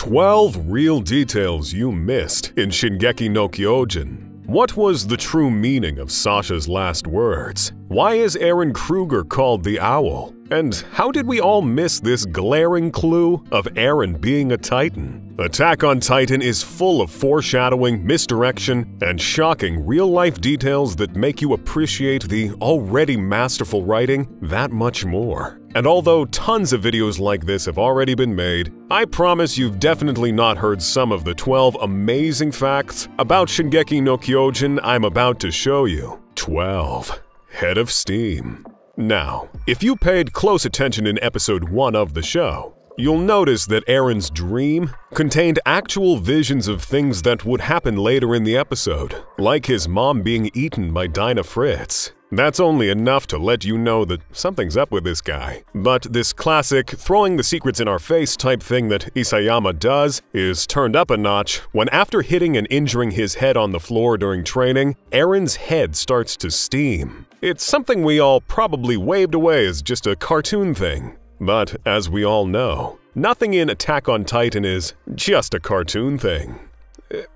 12 real details you missed in Shingeki no Kyojin. What was the true meaning of Sasha's last words? Why is Eren Kruger called the Owl? And how did we all miss this glaring clue of Eren being a Titan? Attack on Titan is full of foreshadowing, misdirection, and shocking real-life details that make you appreciate the already masterful writing that much more. And although tons of videos like this have already been made, I promise you've definitely not heard some of the 12 amazing facts about Shingeki no Kyojin I'm about to show you. 12. Head of steam. Now, if you paid close attention in episode 1 of the show, you'll notice that Eren's dream contained actual visions of things that would happen later in the episode, like his mom being eaten by Dina Fritz. That's only enough to let you know that something's up with this guy. But this classic throwing the secrets in our face type thing that Isayama does is turned up a notch when, after hitting and injuring his head on the floor during training, Eren's head starts to steam. It's something we all probably waved away as just a cartoon thing. But as we all know, nothing in Attack on Titan is just a cartoon thing.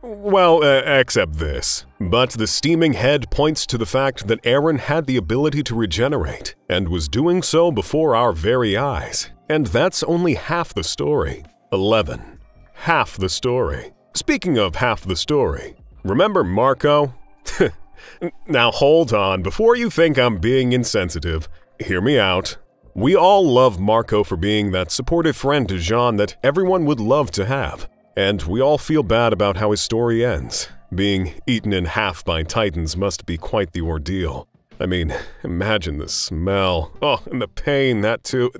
Well, except this. But the steaming head points to the fact that Eren had the ability to regenerate, and was doing so before our very eyes. And that's only half the story. 11. Half the story. Speaking of half the story, remember Marco? Now hold on, before you think I'm being insensitive, hear me out. We all love Marco for being that supportive friend to Jean that everyone would love to have. And we all feel bad about how his story ends. Being eaten in half by Titans must be quite the ordeal. I mean, imagine the smell. Oh, and the pain, that too.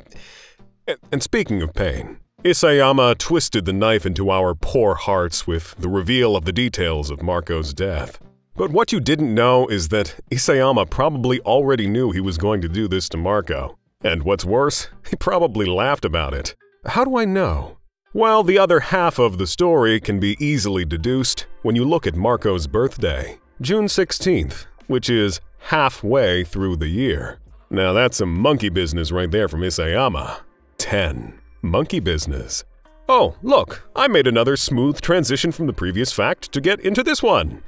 And speaking of pain, Isayama twisted the knife into our poor hearts with the reveal of the details of Marco's death. But what you didn't know is that Isayama probably already knew he was going to do this to Marco. And what's worse, he probably laughed about it. How do I know? Well, the other half of the story can be easily deduced when you look at Marco's birthday, June 16th, which is halfway through the year. Now that's some monkey business right there from Isayama. 10. Monkey business. Oh, look, I made another smooth transition from the previous fact to get into this one.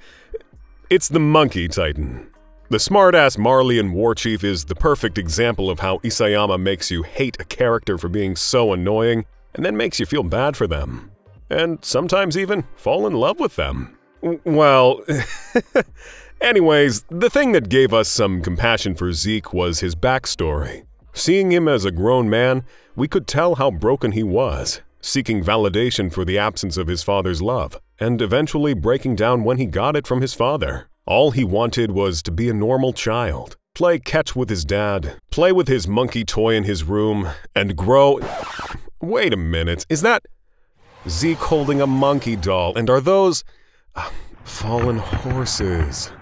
It's the Monkey Titan. The smart-ass Marleyan war chief is the perfect example of how Isayama makes you hate a character for being so annoying, and then makes you feel bad for them. And sometimes even fall in love with them. Well, anyways, the thing that gave us some compassion for Zeke was his backstory. Seeing him as a grown man, we could tell how broken he was, seeking validation for the absence of his father's love, and eventually breaking down when he got it from his father. All he wanted was to be a normal child, play catch with his dad, play with his monkey toy in his room, and grow— Wait a minute, is that Zeke holding a monkey doll, and are those fallen horses?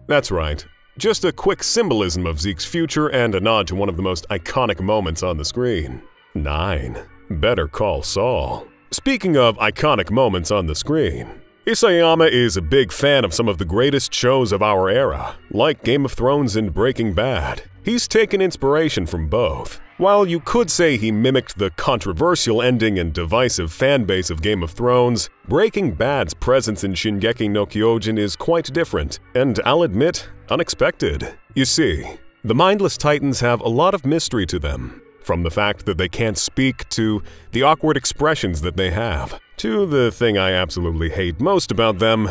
That's right, just a quick symbolism of Zeke's future and a nod to one of the most iconic moments on the screen. 9. Better Call Saul. Speaking of iconic moments on the screen, Isayama is a big fan of some of the greatest shows of our era, like Game of Thrones and Breaking Bad. He's taken inspiration from both. While you could say he mimicked the controversial ending and divisive fanbase of Game of Thrones, Breaking Bad's presence in Shingeki no Kyojin is quite different, and I'll admit, unexpected. You see, the mindless Titans have a lot of mystery to them. From the fact that they can't speak, to the awkward expressions that they have, to the thing I absolutely hate most about them,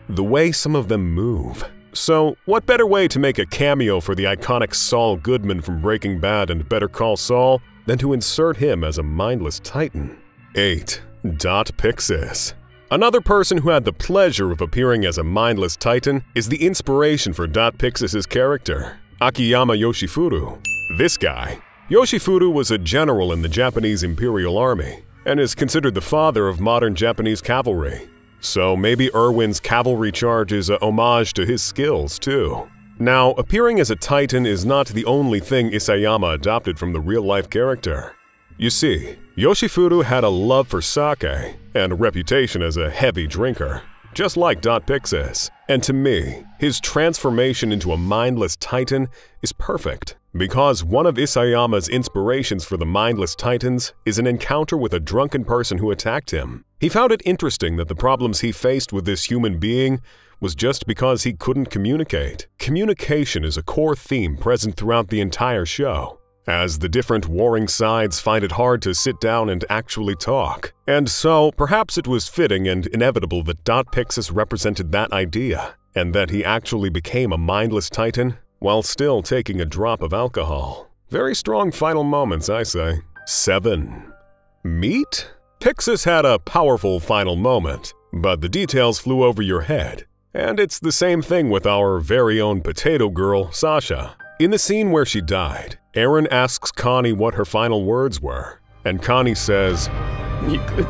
the way some of them move. So, what better way to make a cameo for the iconic Saul Goodman from Breaking Bad and Better Call Saul than to insert him as a mindless Titan? 8. Dot Pixis. Another person who had the pleasure of appearing as a mindless Titan is the inspiration for Dot Pixis' character, Akiyama Yoshifuru. This guy. Yoshifuru was a general in the Japanese Imperial Army, and is considered the father of modern Japanese cavalry. So maybe Erwin's cavalry charge is a homage to his skills, too. Now, appearing as a Titan is not the only thing Isayama adopted from the real-life character. You see, Yoshifuru had a love for sake, and a reputation as a heavy drinker, just like Dot Pixis. And to me, his transformation into a mindless titan is perfect, because one of Isayama's inspirations for the mindless titans is an encounter with a drunken person who attacked him. He found it interesting that the problems he faced with this human being was just because he couldn't communicate. Communication is a core theme present throughout the entire show, as the different warring sides find it hard to sit down and actually talk. And so, perhaps it was fitting and inevitable that Dot Pixis represented that idea, and that he actually became a mindless titan while still taking a drop of alcohol. Very strong final moments, I say. 7. Meat? Pixis had a powerful final moment, but the details flew over your head. And it's the same thing with our very own potato girl, Sasha. In the scene where she died, Eren asks Connie what her final words were, and Connie says, "Niku."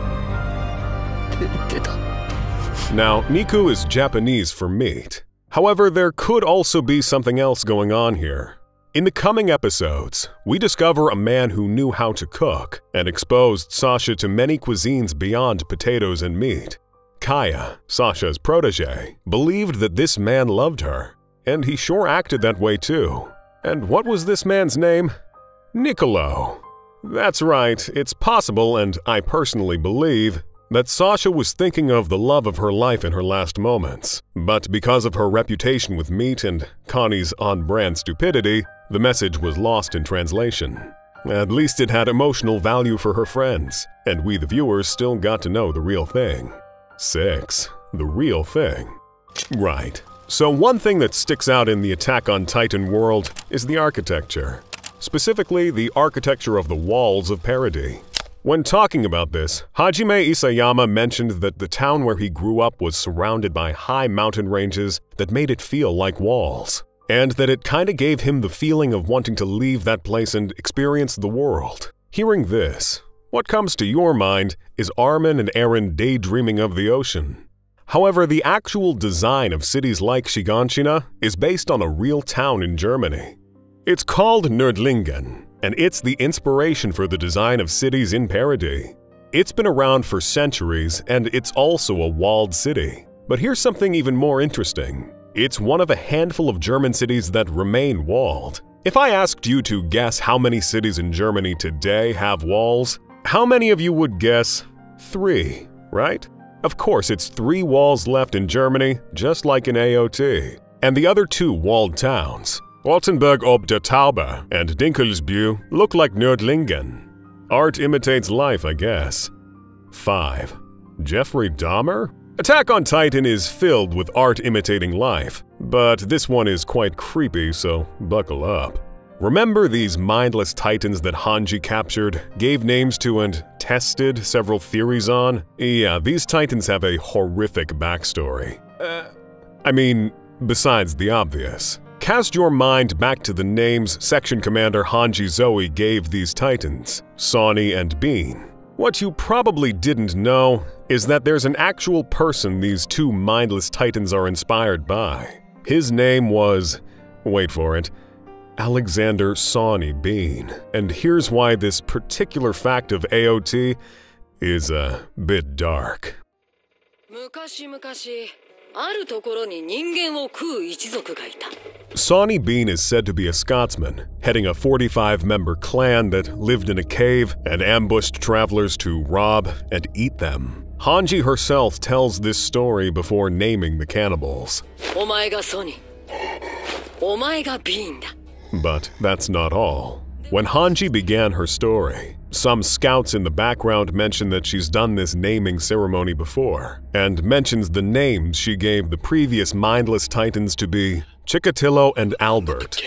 Now, Niku is Japanese for meat. However, there could also be something else going on here. In the coming episodes, we discover a man who knew how to cook and exposed Sasha to many cuisines beyond potatoes and meat. Kaya, Sasha's protege, believed that this man loved her, and he sure acted that way too. And what was this man's name? Niccolo. That's right, it's possible, and I personally believe, that Sasha was thinking of the love of her life in her last moments. But because of her reputation with meat and Connie's on-brand stupidity, the message was lost in translation. At least it had emotional value for her friends, and we the viewers still got to know the real thing. 6. The real thing. Right. So one thing that sticks out in the Attack on Titan world is the architecture. Specifically, the architecture of the walls of Parody. When talking about this, Hajime Isayama mentioned that the town where he grew up was surrounded by high mountain ranges that made it feel like walls, and that it kinda gave him the feeling of wanting to leave that place and experience the world. Hearing this, what comes to your mind is Armin and Eren daydreaming of the ocean. However, the actual design of cities like Shiganshina is based on a real town in Germany. It's called Nördlingen, and it's the inspiration for the design of cities in Parody. It's been around for centuries, and it's also a walled city. But here's something even more interesting. It's one of a handful of German cities that remain walled. If I asked you to guess how many cities in Germany today have walls, how many of you would guess 3, right? Of course, it's 3 walls left in Germany, just like in AOT. And the other 2 walled towns, Rottenburg ob der Taube and Dinkelsbühl, look like Nördlingen. Art imitates life, I guess. 5. Jeffrey Dahmer? Attack on Titan is filled with art imitating life, but this one is quite creepy, so buckle up. Remember these mindless titans that Hanji captured, gave names to, and tested several theories on? Yeah, these titans have a horrific backstory. I mean, besides the obvious. Cast your mind back to the names Section Commander Hanji Zoe gave these titans, Sawney and Bean. What you probably didn't know is that there's an actual person these 2 mindless titans are inspired by. His name was, wait for it, Alexander Sawney Bean. And here's why this particular fact of AOT is a bit dark. Sawney Bean is said to be a Scotsman, heading a 45-member clan that lived in a cave and ambushed travelers to rob and eat them. Hanji herself tells this story before naming the cannibals. But that's not all. When Hanji began her story, some scouts in the background mention that she's done this naming ceremony before, and mentions the names she gave the previous mindless titans to be Chikatilo and Albert.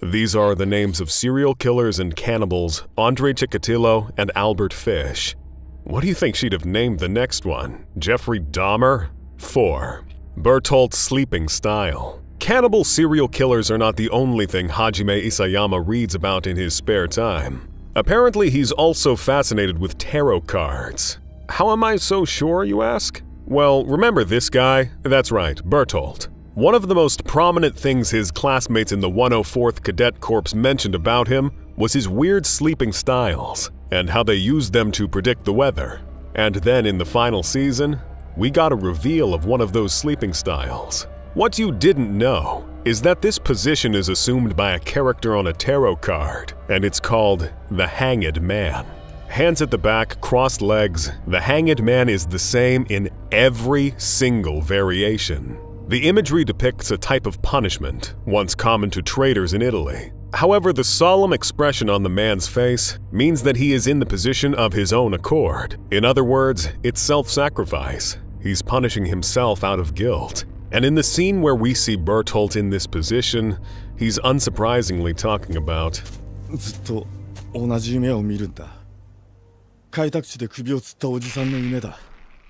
These are the names of serial killers and cannibals Andre Chikatilo and Albert Fish. What do you think she'd have named the next one? Jeffrey Dahmer? 4. Bertolt's sleeping style. Cannibal serial killers are not the only thing Hajime Isayama reads about in his spare time. Apparently, he's also fascinated with tarot cards. How am I so sure, you ask? Well, remember this guy? That's right, Bertolt. One of the most prominent things his classmates in the 104th Cadet Corps mentioned about him was his weird sleeping styles and how they used them to predict the weather. And then in the final season, we got a reveal of one of those sleeping styles. What you didn't know is that this position is assumed by a character on a tarot card, and it's called the Hanged Man. Hands at the back, crossed legs, the Hanged Man is the same in every single variation. The imagery depicts a type of punishment, once common to traitors in Italy. However, the solemn expression on the man's face means that he is in the position of his own accord. In other words, it's self-sacrifice. He's punishing himself out of guilt. And in the scene where we see Bertolt in this position, he's unsurprisingly talking about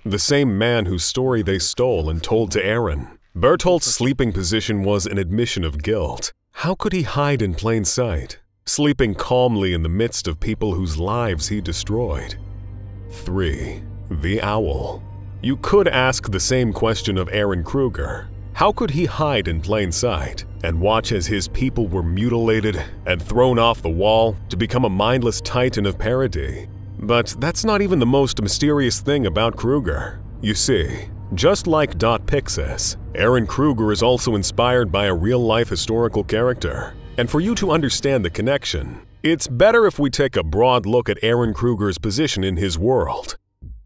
the same man whose story they stole and told to Eren. Bertolt's sleeping position was an admission of guilt. How could he hide in plain sight, sleeping calmly in the midst of people whose lives he destroyed? 3. The Owl. You could ask the same question of Eren Kruger. How could he hide in plain sight and watch as his people were mutilated and thrown off the wall to become a mindless titan of parody? But that's not even the most mysterious thing about Kruger. You see, just like Pixis, Eren Kruger is also inspired by a real-life historical character. And for you to understand the connection, it's better if we take a broad look at Eren Kruger's position in his world.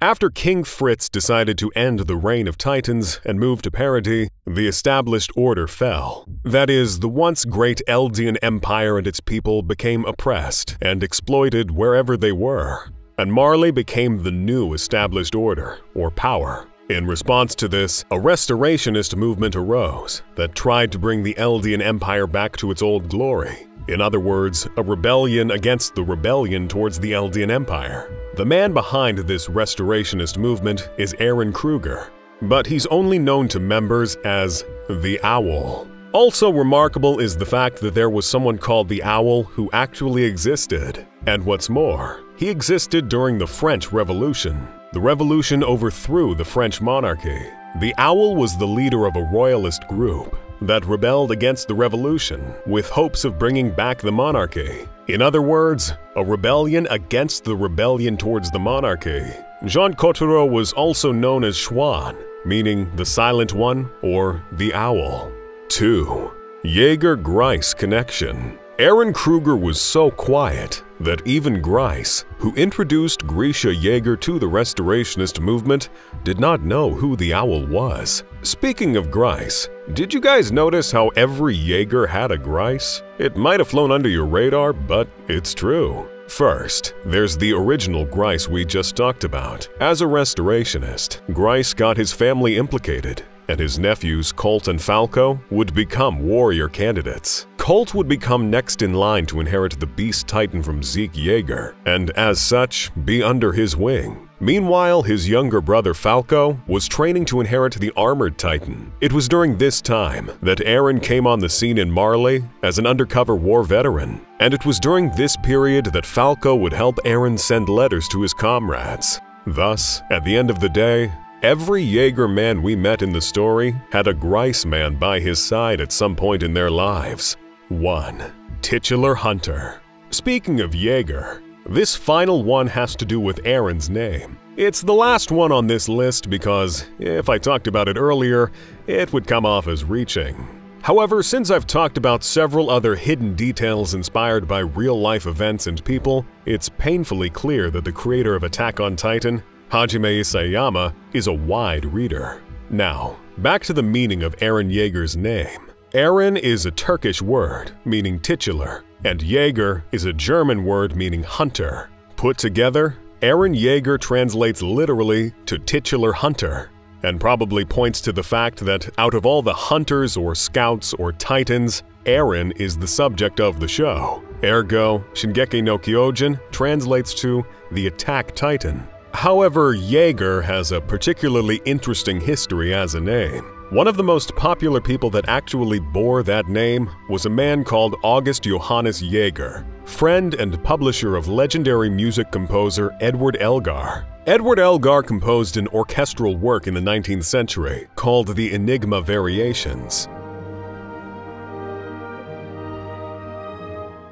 After King Fritz decided to end the reign of Titans and move to parody, the established order fell. That is, the once great Eldian Empire and its people became oppressed and exploited wherever they were. And Marley became the new established order, or power. In response to this, a restorationist movement arose that tried to bring the Eldian Empire back to its old glory. In other words, a rebellion against the rebellion towards the Eldian Empire. The man behind this restorationist movement is Eren Kruger, but he's only known to members as the Owl. Also remarkable is the fact that there was someone called the Owl who actually existed. And what's more, he existed during the French Revolution. The revolution overthrew the French monarchy. The Owl was the leader of a royalist group that rebelled against the revolution with hopes of bringing back the monarchy. In other words, a rebellion against the rebellion towards the monarchy. Jean Cottereau was also known as Schwan, meaning the Silent One or the Owl. 2. Jaeger-Grice connection. Eren Kruger was so quiet that even Grice, who introduced Grisha Jaeger to the Restorationist movement, did not know who the Owl was. Speaking of Grice, did you guys notice how every Jaeger had a Grice? It might have flown under your radar, but it's true. First, there's the original Grice we just talked about. As a restorationist, Grice got his family implicated, and his nephews Colt and Falco would become warrior candidates. Colt would become next in line to inherit the Beast Titan from Zeke Jaeger, and as such, be under his wing. Meanwhile, his younger brother Falco was training to inherit the Armored Titan. It was during this time that Eren came on the scene in Marley as an undercover war veteran, and it was during this period that Falco would help Eren send letters to his comrades. Thus, at the end of the day, every Jaeger man we met in the story had a Grice man by his side at some point in their lives. 1. Titular Hunter. Speaking of Jaeger, this final one has to do with Eren's name. It's the last one on this list because, if I talked about it earlier, it would come off as reaching. However, since I've talked about several other hidden details inspired by real-life events and people, it's painfully clear that the creator of Attack on Titan, Hajime Isayama, is a wide reader. Now, back to the meaning of Eren Jaeger's name. Eren is a Turkish word, meaning titular, and Jaeger is a German word meaning hunter. Put together, Eren Jaeger translates literally to titular hunter, and probably points to the fact that out of all the hunters or scouts or titans, Eren is the subject of the show. Ergo, Shingeki no Kyojin translates to the Attack Titan. However, Jaeger has a particularly interesting history as a name. One of the most popular people that actually bore that name was a man called August Johannes Jaeger, friend and publisher of legendary music composer Edward Elgar. Edward Elgar composed an orchestral work in the 19th century called the Enigma Variations.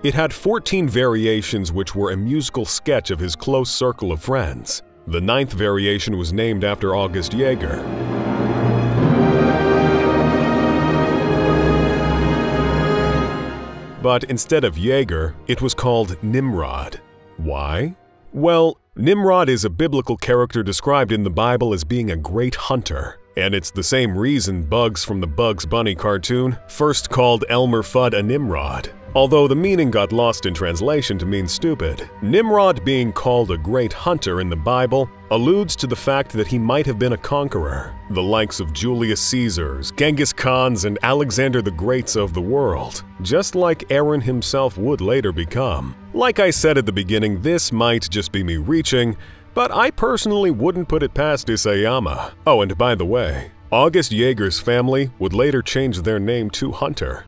It had 14 variations which were a musical sketch of his close circle of friends. The 9th variation was named after August Jaeger. But instead of Jaeger, it was called Nimrod. Why? Well, Nimrod is a biblical character described in the Bible as being a great hunter. And it's the same reason Bugs from the Bugs Bunny cartoon first called Elmer Fudd a Nimrod. Although the meaning got lost in translation to mean stupid, Nimrod being called a great hunter in the Bible alludes to the fact that he might have been a conqueror, the likes of Julius Caesars, Genghis Khans, and Alexander the Greats of the world, just like Eren himself would later become. Like I said at the beginning, this might just be me reaching, but I personally wouldn't put it past Isayama. Oh, and by the way, August Jaeger's family would later change their name to Hunter.